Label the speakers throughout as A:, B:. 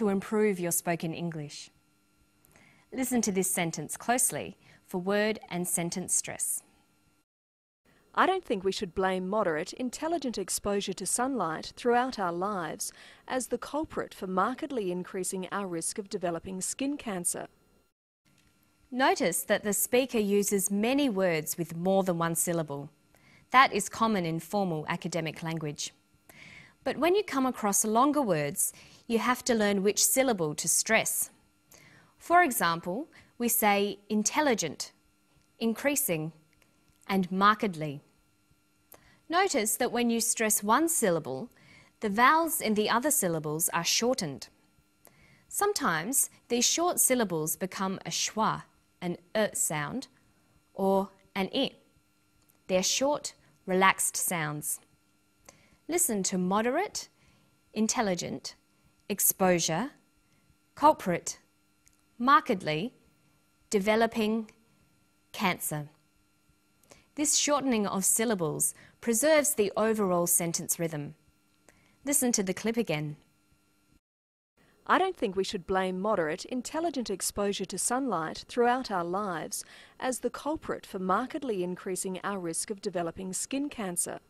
A: to improve your spoken English. Listen to this sentence closely for word and sentence stress.
B: I don't think we should blame moderate, intelligent exposure to sunlight throughout our lives as the culprit for markedly increasing our risk of developing skin cancer.
A: Notice that the speaker uses many words with more than one syllable. That is common in formal academic language. But when you come across longer words, you have to learn which syllable to stress. For example, we say intelligent, increasing, and markedly. Notice that when you stress one syllable, the vowels in the other syllables are shortened. Sometimes these short syllables become a schwa, an sound, or an I. They're short, relaxed sounds. Listen to moderate, intelligent, exposure, culprit, markedly, developing, cancer. This shortening of syllables preserves the overall sentence rhythm. Listen to the clip again.
B: I don't think we should blame moderate, intelligent exposure to sunlight throughout our lives as the culprit for markedly increasing our risk of developing skin cancer.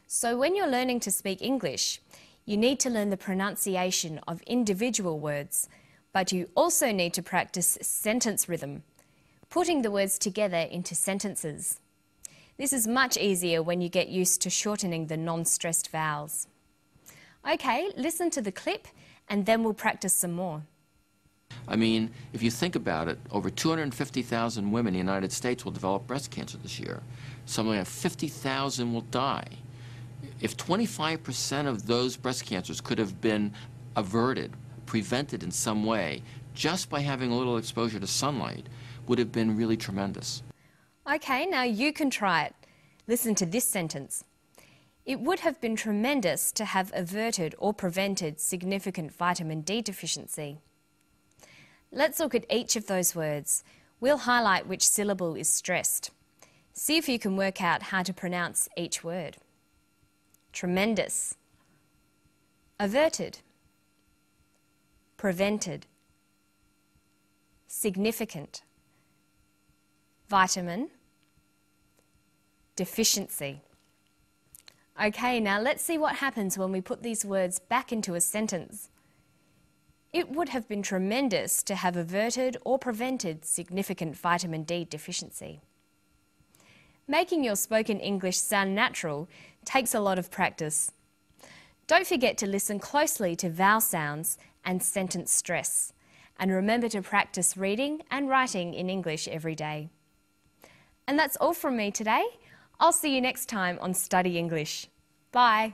A: So when you're learning to speak English, you need to learn the pronunciation of individual words, but you also need to practice sentence rhythm, putting the words together into sentences. This is much easier when you get used to shortening the non-stressed vowels. Okay, listen to the clip and then we'll practice some more.
C: I mean, if you think about it, over 250,000 women in the United States will develop breast cancer this year. Something like 50,000 will die. If 25% of those breast cancers could have been averted, prevented in some way, just by having a little exposure to sunlight, would have been really tremendous.
A: Okay, now you can try it. Listen to this sentence. It would have been tremendous to have averted or prevented significant vitamin D deficiency. Let's look at each of those words. We'll highlight which syllable is stressed. See if you can work out how to pronounce each word. Tremendous, averted, prevented, significant, vitamin, deficiency. Okay, now let's see what happens when we put these words back into a sentence. It would have been tremendous to have averted or prevented significant vitamin D deficiency. Making your spoken English sound natural takes a lot of practice. Don't forget to listen closely to vowel sounds and sentence stress. And remember to practice reading and writing in English every day. And that's all from me today. I'll see you next time on Study English. Bye.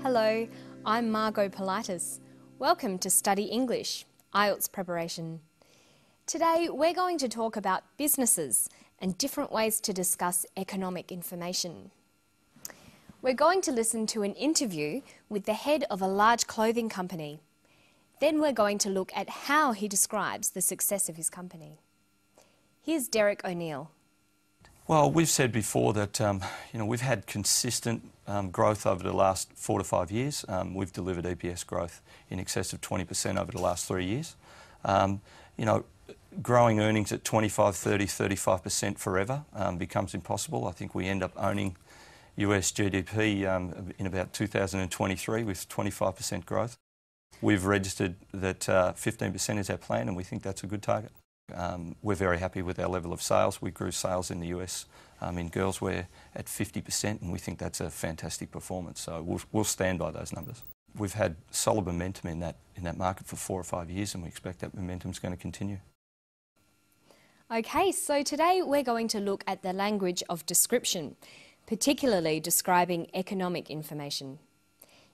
A: Hello, I'm Margot Politis. Welcome to Study English, IELTS Preparation. Today we're going to talk about businesses and different ways to discuss economic information. We're going to listen to an interview with the head of a large clothing company. Then we're going to look at how he describes the success of his company. Here's Derek O'Neill.
D: Well, we've said before that we've had consistent growth over the last 4 to 5 years. We've delivered EPS growth in excess of 20% over the last 3 years. Growing earnings at 25, 30, 35% forever becomes impossible. I think we end up owning US GDP in about 2023 with 25% growth. We've registered that 15% is our plan, and we think that's a good target. We're very happy with our level of sales. We grew sales in the US in girls wear at 50%, and we think that's a fantastic performance. So we'll stand by those numbers. We've had solid momentum in that market for 4 or 5 years, and we expect that momentum is going to continue.
A: Okay, so today we're going to look at the language of description, particularly describing economic information.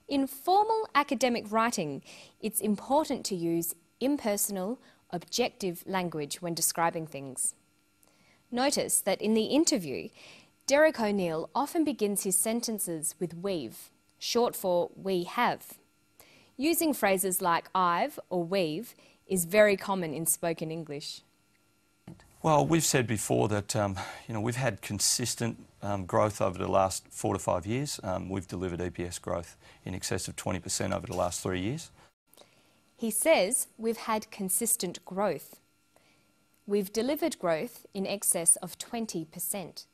A: In formal academic writing, it's important to use impersonal, objective language when describing things. Notice that in the interview, Derek O'Neill often begins his sentences with we've, short for we have. Using phrases like I've or we've is very common in spoken English.
D: Well, we've said before that we've had consistent growth over the last 4 to 5 years. We've delivered EPS growth in excess of 20% over the last 3 years.
A: He says we've had consistent growth. We've delivered growth in excess of 20%.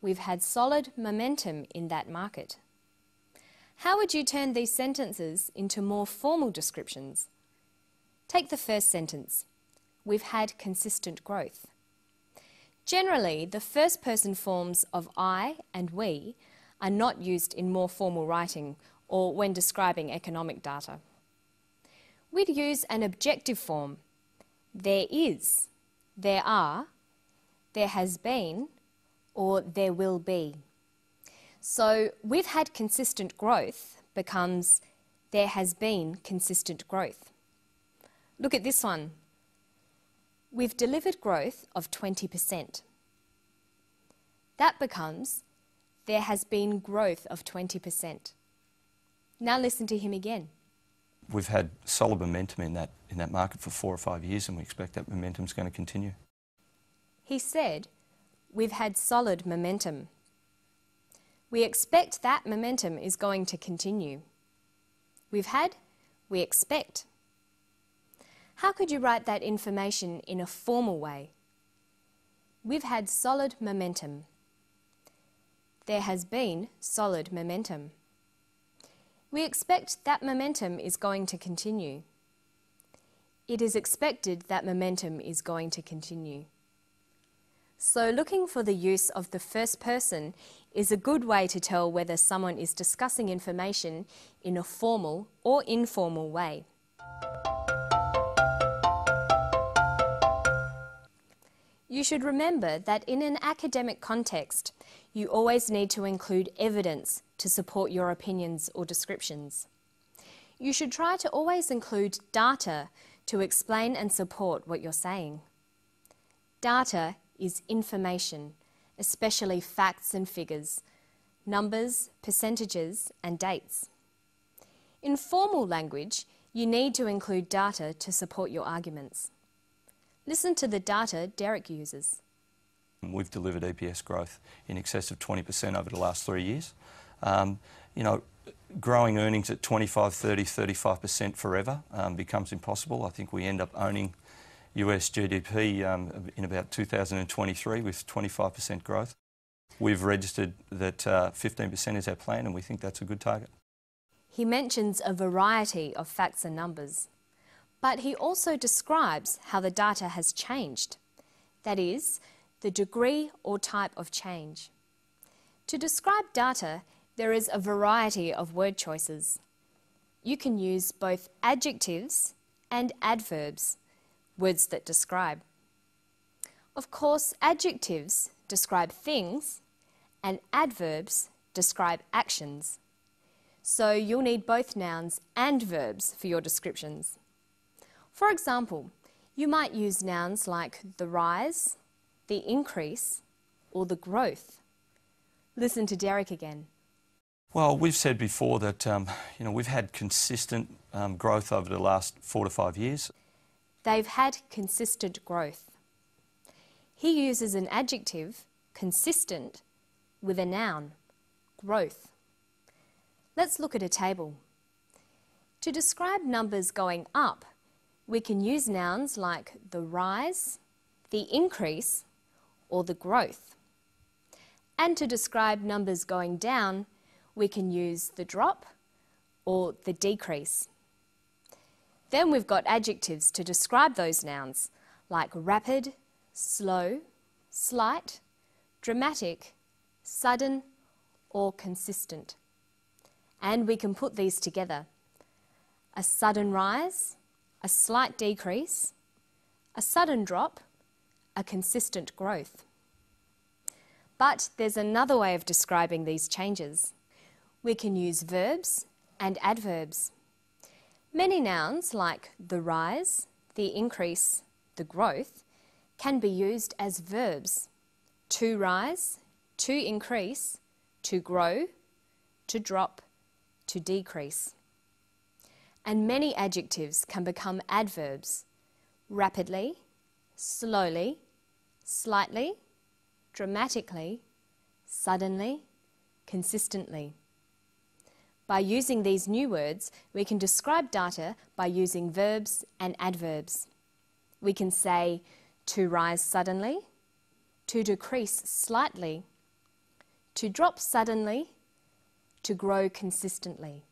A: We've had solid momentum in that market. How would you turn these sentences into more formal descriptions? Take the first sentence. We've had consistent growth. Generally, the first person forms of I and we are not used in more formal writing or when describing economic data. We'd use an objective form. There is, there are, there has been, or there will be. So we've had consistent growth becomes there has been consistent growth. Look at this one. We've delivered growth of 20%. That becomes there has been growth of 20%. Now listen to him again.
D: We've had solid momentum in that market for 4 or 5 years, and we expect that momentum's going to continue.
A: He said, we've had solid momentum. We expect that momentum is going to continue. We've had, we expect. How could you write that information in a formal way? We've had solid momentum. There has been solid momentum. We expect that momentum is going to continue. It is expected that momentum is going to continue. So looking for the use of the first person is a good way to tell whether someone is discussing information in a formal or informal way. You should remember that in an academic context, you always need to include evidence to support your opinions or descriptions. You should try to always include data to explain and support what you're saying. Data is information, especially facts and figures, numbers, percentages, and dates. In formal language, you need to include data to support your arguments. Listen to the data Derek uses.
D: We've delivered EPS growth in excess of 20% over the last 3 years. Growing earnings at 25, 30, 35% forever becomes impossible. I think we end up owning US GDP in about 2023 with 25% growth. We've registered that 15% is our plan, and we think that's a good target.
A: He mentions a variety of facts and numbers, but he also describes how the data has changed. That is, the degree or type of change. To describe data, there is a variety of word choices. You can use both adjectives and adverbs, words that describe. Of course, adjectives describe things and adverbs describe actions. So you'll need both nouns and verbs for your descriptions. For example, you might use nouns like the rise, the increase, or the growth. Listen to Derek again.
D: Well, we've said before that we've had consistent growth over the last 4 to 5 years.
A: They've had consistent growth. He uses an adjective, consistent, with a noun, growth. Let's look at a table. To describe numbers going up, we can use nouns like the rise, the increase, or the growth. And to describe numbers going down, we can use the drop or the decrease. Then we've got adjectives to describe those nouns, like rapid, slow, slight, dramatic, sudden, or consistent. And we can put these together. A sudden rise, a slight decrease, a sudden drop, a consistent growth. But there's another way of describing these changes. We can use verbs and adverbs. Many nouns like the rise, the increase, the growth can be used as verbs. To rise, to increase, to grow, to drop, to decrease. And many adjectives can become adverbs. Rapidly, slowly, slightly, dramatically, suddenly, consistently. By using these new words, we can describe data by using verbs and adverbs. We can say to rise suddenly, to decrease slightly, to drop suddenly, to grow consistently.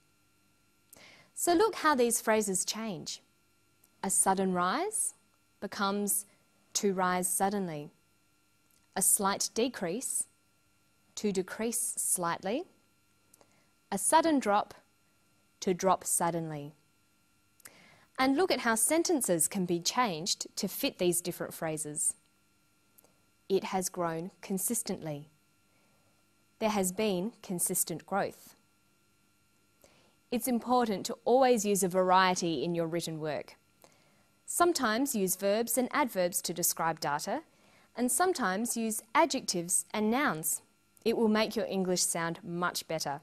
A: So look how these phrases change. A sudden rise becomes to rise suddenly. A slight decrease, to decrease slightly. A sudden drop, to drop suddenly. And look at how sentences can be changed to fit these different phrases. It has grown consistently. There has been consistent growth. It's important to always use a variety in your written work. Sometimes use verbs and adverbs to describe data, and sometimes use adjectives and nouns. It will make your English sound much better.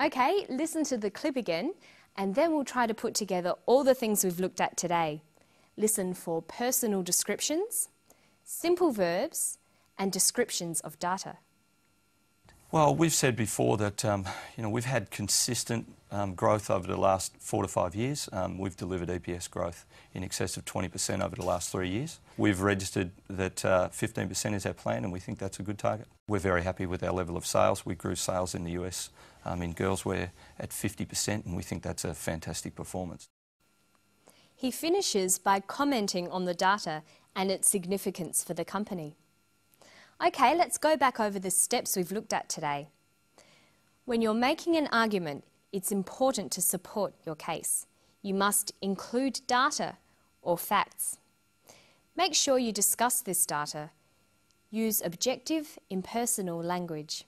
A: Okay, listen to the clip again, and then we'll try to put together all the things we've looked at today. Listen for personal descriptions, simple verbs, and descriptions of data.
D: Well, we've said before that we've had consistent growth over the last 4 to 5 years. We've delivered EPS growth in excess of 20% over the last 3 years. We've registered that 15% is our plan, and we think that's a good target. We're very happy with our level of sales. We grew sales in the US in girls wear at 50%, and we think that's a fantastic performance.
A: He finishes by commenting on the data and its significance for the company. Okay, let's go back over the steps we've looked at today. When you're making an argument, it's important to support your case. You must include data or facts. Make sure you discuss this data. Use objective, impersonal language.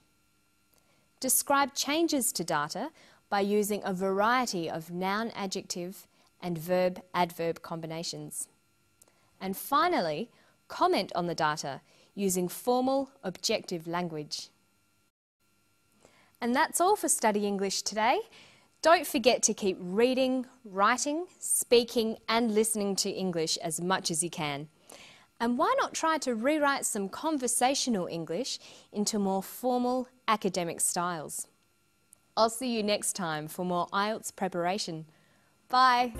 A: Describe changes to data by using a variety of noun-adjective and verb-adverb combinations. And finally, comment on the data using formal, objective language. And that's all for Study English today. Don't forget to keep reading, writing, speaking and listening to English as much as you can. And why not try to rewrite some conversational English into more formal academic styles? I'll see you next time for more IELTS preparation. Bye!